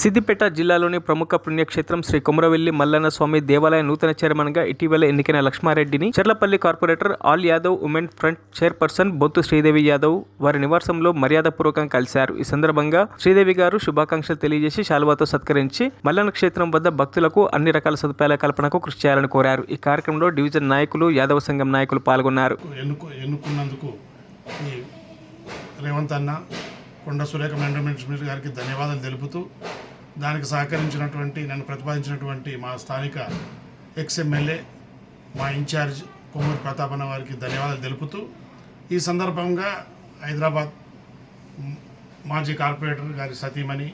సిద్దిపేట జిల్లాలోని ప్రముఖ పుణ్యక్షేత్రం శ్రీ కొమరవెల్లి మల్లన్న స్వామి దేవాలయ నూతన చైర్మన్గా ఇటీవల ఎన్నికైన లక్ష్మారెడ్డిని Charlapalli corporator all Yadav women front chairperson Bothu Sridevi Yadav వారి నివాసంలో మర్యాదపూర్వకంగా కలిశారు. ఈ సందర్భంగా శ్రీదేవి గారు శుభాకాంక్షలు తెలియజేసి శాలువాతో సత్కరించి మల్లన్న క్షేత్రం వద్ద భక్తులకు అన్ని రకాల సదుపాయాల కల్పనకు కృషి చేయాలని కోరారు. ఈ కార్యక్రమంలో డివిజన్ నాయకులు, యాదవ సంఘం నాయకులు పాల్గొన్నారు. ఎన్నుకున్నందుకు రేవంత్ అన్న, కొండ సురేఖ మేనేజ్మెంట్ గారికి ధన్యవాదాలు తెలుపుతూ, దానికి సహకరించినటువంటి, నన్ను ప్రతిపాదించినటువంటి మా స్థానిక ఎమ్మెల్యే, మా ఇన్ఛార్జ్ కొమ్మూరి ప్రతాపన్న వారికి ధన్యవాదాలు తెలుపుతూ, ఈ సందర్భంగా హైదరాబాద్ మాజీ కార్పొరేటర్ గారి సతీమణి,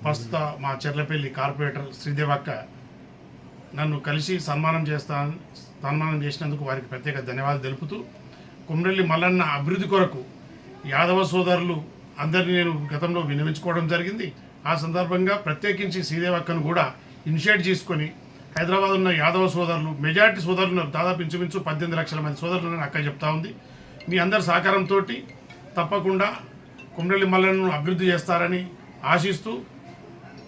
ప్రస్తుత మా చెర్లపల్లి కార్పొరేటర్ శ్రీదేవక్క నన్ను కలిసి సన్మానం చేసినందుకు వారికి ప్రత్యేక ధన్యవాదాలు తెలుపుతూ, కొమరవెల్లి మల్లన్న అభివృద్ధి కొరకు యాదవ సోదరులు అందరినీ నేను గతంలో విన్నవించుకోవడం జరిగింది. ఆ సందర్భంగా ప్రత్యేకించి శ్రీదేవక్కను కూడా ఇనిషియేట్ చేసుకొని హైదరాబాద్ ఉన్న యాదవ సోదరులు, మెజారిటీ సోదరులు, దాదాపు ఇంచుమించు 18 లక్షల మంది సోదరులు అక్క చెప్తా ఉంది. మీ అందరి సహకారంతో తప్పకుండా కొమరవెల్లి మల్లన్నను అభివృద్ధి చేస్తారని ఆశిస్తూ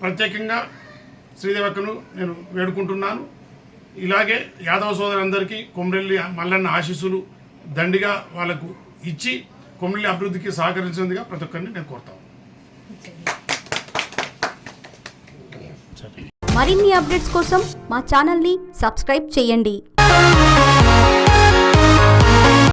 ప్రత్యేకంగా శ్రీదేవక్కను నేను వేడుకుంటున్నాను. ఇలాగే యాదవ సోదరులందరికీ కొమరవెల్లి మల్లన్న ఆశీస్సులు దండిగా వాళ్ళకు ఇచ్చి కొమరవెల్లి అభివృద్ధికి సహకరించినందుగా ప్రతి ఒక్కరిని నేను కోరుతాను. మరిన్ని అప్డేట్స్ కోసం మా ఛానల్ని సబ్స్క్రైబ్ చేయండి.